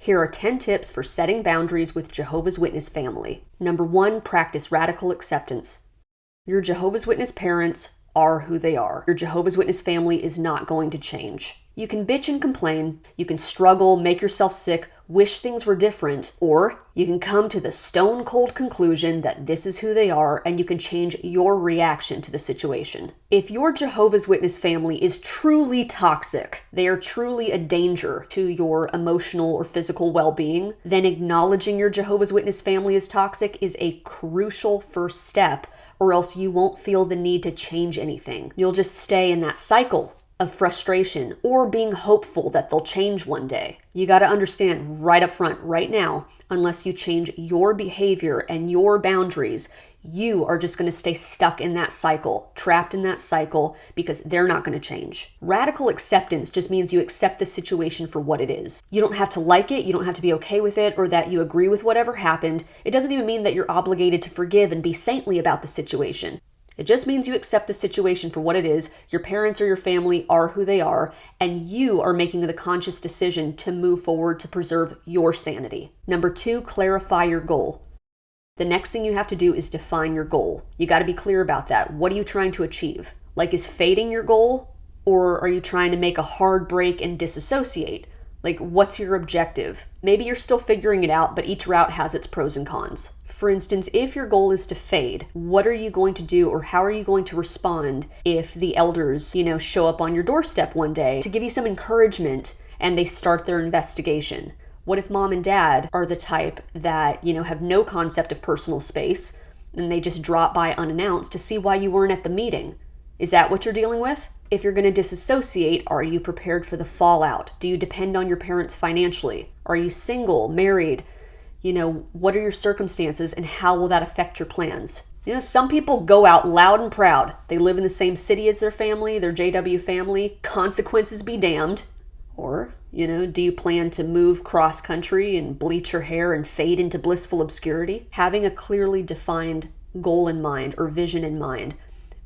Here are 10 tips for setting boundaries with Jehovah's Witness family. Number 1, practice radical acceptance. Your Jehovah's Witness parents are who they are. Your Jehovah's Witness family is not going to change. You can bitch and complain, you can struggle, make yourself sick, wish things were different, or you can come to the stone cold conclusion that this is who they are and you can change your reaction to the situation. If your Jehovah's Witness family is truly toxic, they are truly a danger to your emotional or physical well-being, then acknowledging your Jehovah's Witness family is toxic is a crucial first step, or else you won't feel the need to change anything. You'll just stay in that cycle of frustration or being hopeful that they'll change one day. You got to understand right up front, right now, unless you change your behavior and your boundaries, you are just going to stay stuck in that cycle, trapped in that cycle, because they're not going to change. Radical acceptance just means you accept the situation for what it is. You don't have to like it, you don't have to be okay with it, or that you agree with whatever happened. It doesn't even mean that you're obligated to forgive and be saintly about the situation. It just means you accept the situation for what it is. Your parents or your family are who they are, and you are making the conscious decision to move forward to preserve your sanity. Number 2, clarify your goal. The next thing you have to do is define your goal. You got to be clear about that. What are you trying to achieve? Like, is fading your goal, or are you trying to make a hard break and disassociate? Like, what's your objective? Maybe you're still figuring it out, but each route has its pros and cons. For instance, if your goal is to fade, what are you going to do, or how are you going to respond if the elders, show up on your doorstep one day to give you some encouragement and they start their investigation? What if mom and dad are the type that, have no concept of personal space and they just drop by unannounced to see why you weren't at the meeting? Is that what you're dealing with? If you're going to disassociate, are you prepared for the fallout? Do you depend on your parents financially? Are you single, married? What are your circumstances and how will that affect your plans? Some people go out loud and proud. They live in the same city as their family, their JW family. Consequences be damned. Or, do you plan to move cross country and bleach your hair and fade into blissful obscurity? Having a clearly defined goal in mind or vision in mind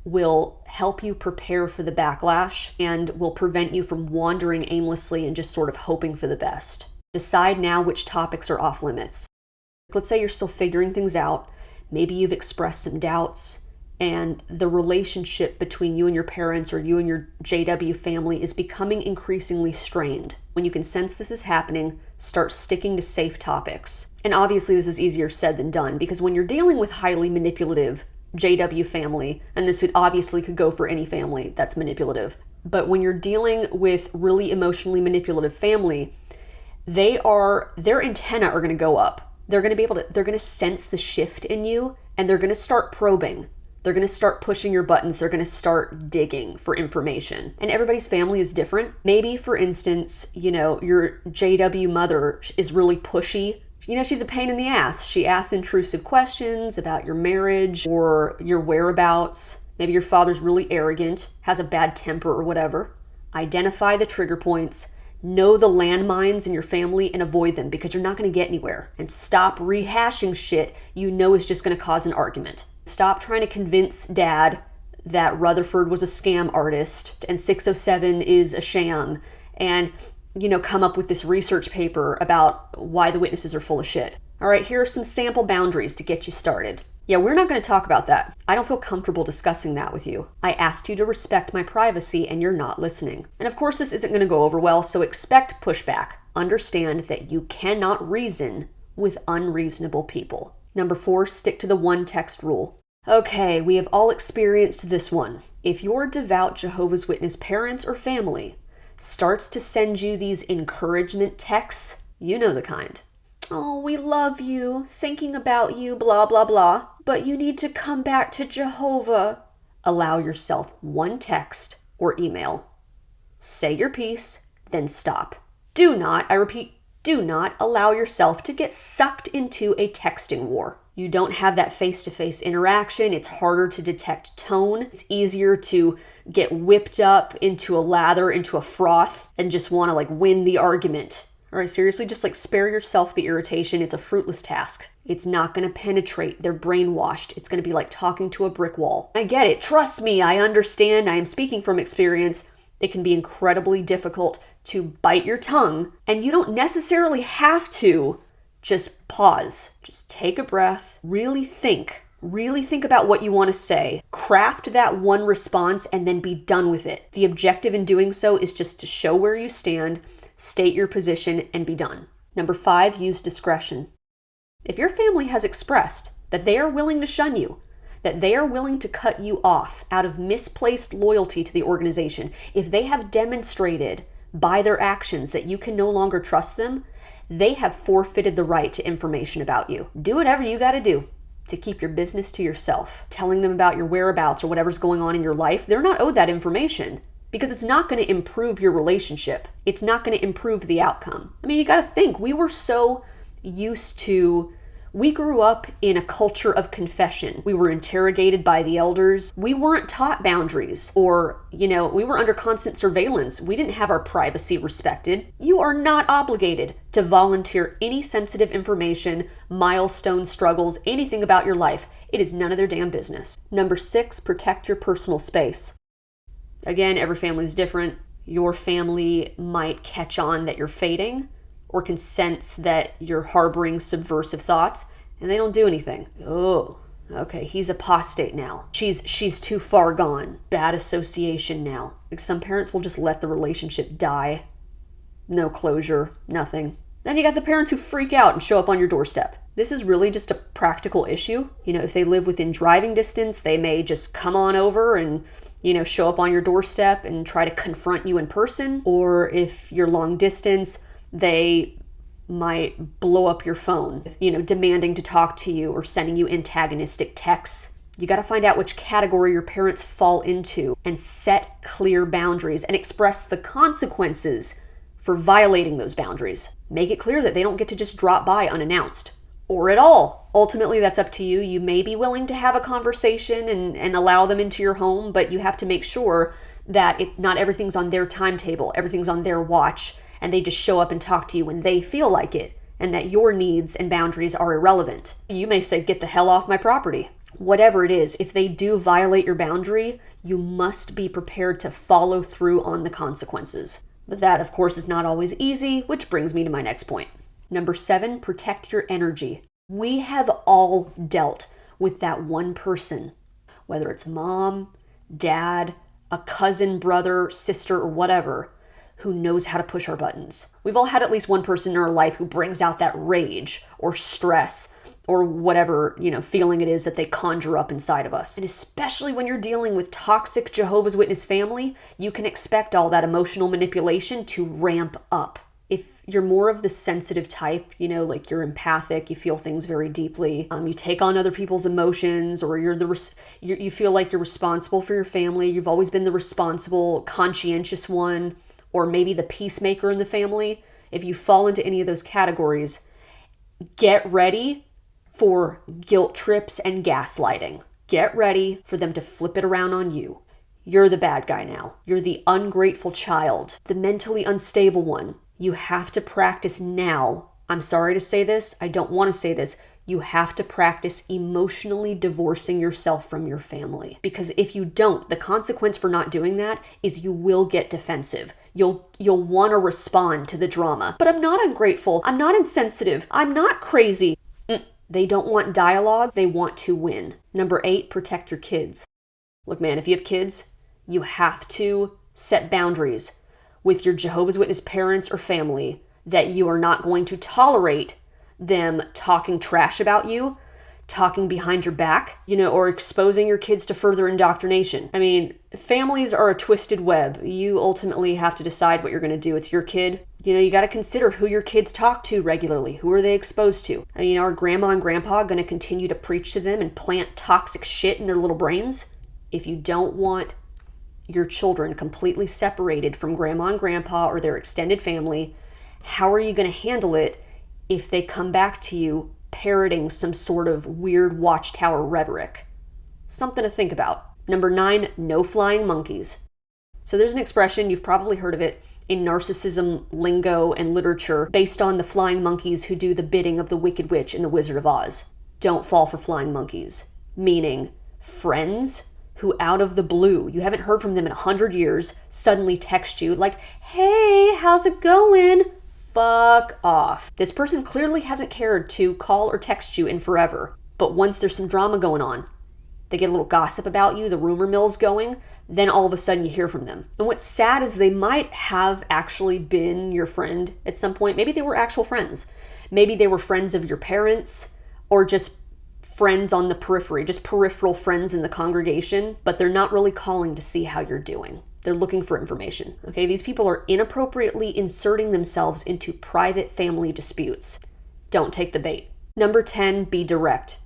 will help you prepare for the backlash and will prevent you from wandering aimlessly and just sort of hoping for the best. Decide now which topics are off limits. Let's say you're still figuring things out. Maybe you've expressed some doubts and the relationship between you and your parents or you and your JW family is becoming increasingly strained. When you can sense this is happening, start sticking to safe topics. And obviously this is easier said than done, because when you're dealing with highly manipulative JW family, and this obviously could go for any family that's manipulative, but when you're dealing with really emotionally manipulative family, their antenna are going to go up. They're going to sense the shift in you, and they're going to start probing. They're going to start pushing your buttons. They're going to start digging for information. And everybody's family is different. Maybe, for instance, your JW mother is really pushy. She's a pain in the ass. She asks intrusive questions about your marriage or your whereabouts. Maybe your father's really arrogant, has a bad temper or whatever. Identify the trigger points. Know the landmines in your family and avoid them, because you're not going to get anywhere. And stop rehashing shit is just going to cause an argument. Stop trying to convince dad that Rutherford was a scam artist and 607 is a sham, and come up with this research paper about why the witnesses are full of shit. All right, here are some sample boundaries to get you started. Yeah, we're not going to talk about that. I don't feel comfortable discussing that with you. I asked you to respect my privacy and you're not listening. And of course, this isn't going to go over well, so expect pushback. Understand that you cannot reason with unreasonable people. Number 4, stick to the one text rule. Okay, we have all experienced this one. If your devout Jehovah's Witness parents or family starts to send you these encouragement texts, you know the kind. Oh, we love you, thinking about you, blah, blah, blah, but you need to come back to Jehovah. Allow yourself one text or email. Say your piece, then stop. Do not, I repeat, do not allow yourself to get sucked into a texting war. You don't have that face-to-face interaction. It's harder to detect tone. It's easier to get whipped up into a lather, into a froth, and just want to win the argument. All right, seriously, just spare yourself the irritation. It's a fruitless task. It's not going to penetrate. They're brainwashed. It's going to be like talking to a brick wall. I get it. Trust me. I understand. I am speaking from experience. It can be incredibly difficult to bite your tongue, and you don't necessarily have to. Just pause. Just take a breath. Really think. Really think about what you want to say. Craft that one response and then be done with it. The objective in doing so is just to show where you stand, state your position, and be done. Number 5, use discretion. If your family has expressed that they are willing to shun you, that they are willing to cut you off out of misplaced loyalty to the organization, if they have demonstrated by their actions that you can no longer trust them, they have forfeited the right to information about you. Do whatever you got to do to keep your business to yourself. Telling them about your whereabouts or whatever's going on in your life, they're not owed that information because it's not going to improve your relationship. It's not going to improve the outcome. I mean, you got to think, we grew up in a culture of confession. We were interrogated by the elders. We weren't taught boundaries or, we were under constant surveillance. We didn't have our privacy respected. You are not obligated to volunteer any sensitive information, milestone struggles, anything about your life. It is none of their damn business. Number 6, protect your personal space. Again, every family is different. Your family might catch on that you're fading or can sense that you're harboring subversive thoughts, and they don't do anything. Oh, okay, he's apostate now. She's too far gone. Bad association now. Like, some parents will just let the relationship die. No closure, nothing. Then you got the parents who freak out and show up on your doorstep. This is really just a practical issue. If they live within driving distance, they may just come on over and show up on your doorstep and try to confront you in person. Or if you're long distance, they might blow up your phone, demanding to talk to you or sending you antagonistic texts. You got to find out which category your parents fall into and set clear boundaries and express the consequences for violating those boundaries. Make it clear that they don't get to just drop by unannounced or at all. Ultimately, that's up to you. You may be willing to have a conversation and allow them into your home, but you have to make sure that not everything's on their timetable, everything's on their watch, and they just show up and talk to you when they feel like it, and that your needs and boundaries are irrelevant. You may say, get the hell off my property. Whatever it is, if they do violate your boundary, you must be prepared to follow through on the consequences. But that, of course, is not always easy, which brings me to my next point. Number 7, protect your energy. We have all dealt with that one person, whether it's mom, dad, a cousin, brother, sister, or whatever, who knows how to push our buttons. We've all had at least one person in our life who brings out that rage or stress or whatever, feeling it is that they conjure up inside of us. And especially when you're dealing with toxic Jehovah's Witness family, you can expect all that emotional manipulation to ramp up. If you're more of the sensitive type, like you're empathic, you feel things very deeply, you take on other people's emotions, or you feel like you're responsible for your family, you've always been the responsible, conscientious one, or maybe the peacemaker in the family. If you fall into any of those categories, get ready for guilt trips and gaslighting. Get ready for them to flip it around on you. You're the bad guy now. You're the ungrateful child, the mentally unstable one. You have to practice now. I'm sorry to say this. I don't want to say this. You have to practice emotionally divorcing yourself from your family. Because if you don't, the consequence for not doing that is you will get defensive. You'll want to respond to the drama. But I'm not ungrateful. I'm not insensitive. I'm not crazy. They don't want dialogue. They want to win. Number 8, protect your kids. Look, man, if you have kids, you have to set boundaries with your Jehovah's Witness parents or family that you are not going to tolerate them talking trash about you, talking behind your back, or exposing your kids to further indoctrination. I mean, families are a twisted web. You ultimately have to decide what you're going to do. It's your kid. You got to consider who your kids talk to regularly. Who are they exposed to? I mean, are grandma and grandpa going to continue to preach to them and plant toxic shit in their little brains? If you don't want your children completely separated from grandma and grandpa or their extended family, how are you going to handle it if they come back to you parroting some sort of weird watchtower rhetoric? Something to think about. Number 9, no flying monkeys. So there's an expression, you've probably heard of it, in narcissism lingo and literature based on the flying monkeys who do the bidding of the Wicked Witch in The Wizard of Oz. Don't fall for flying monkeys. Meaning friends who out of the blue, you haven't heard from them in 100 years, suddenly text you like, hey, how's it going? Fuck off. This person clearly hasn't cared to call or text you in forever. But once there's some drama going on, they get a little gossip about you, the rumor mill's going, then all of a sudden you hear from them. And what's sad is they might have actually been your friend at some point. Maybe they were actual friends. Maybe they were friends of your parents, or just friends on the periphery, just peripheral friends in the congregation, but they're not really calling to see how you're doing. They're looking for information, okay? These people are inappropriately inserting themselves into private family disputes. Don't take the bait. Number 10, be direct.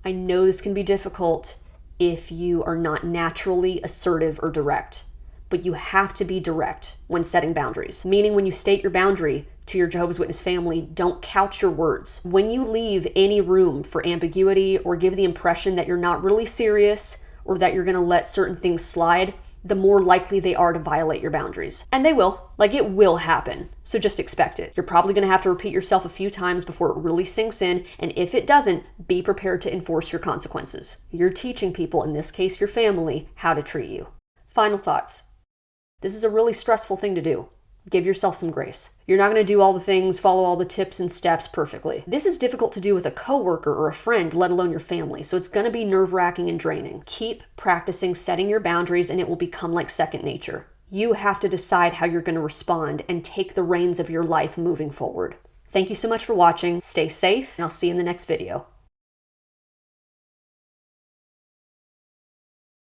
I know this can be difficult if you are not naturally assertive or direct, but you have to be direct when setting boundaries. Meaning when you state your boundary to your Jehovah's Witness family, don't couch your words. When you leave any room for ambiguity or give the impression that you're not really serious or that you're gonna let certain things slide, the more likely they are to violate your boundaries. And they will. Like, it will happen. So just expect it. You're probably gonna have to repeat yourself a few times before it really sinks in, and if it doesn't, be prepared to enforce your consequences. You're teaching people, in this case your family, how to treat you. Final thoughts. This is a really stressful thing to do. Give yourself some grace. You're not going to do all the things, follow all the tips and steps perfectly. This is difficult to do with a coworker or a friend, let alone your family, so it's going to be nerve-wracking and draining. Keep practicing setting your boundaries and it will become like second nature. You have to decide how you're going to respond and take the reins of your life moving forward. Thank you so much for watching. Stay safe, and I'll see you in the next video.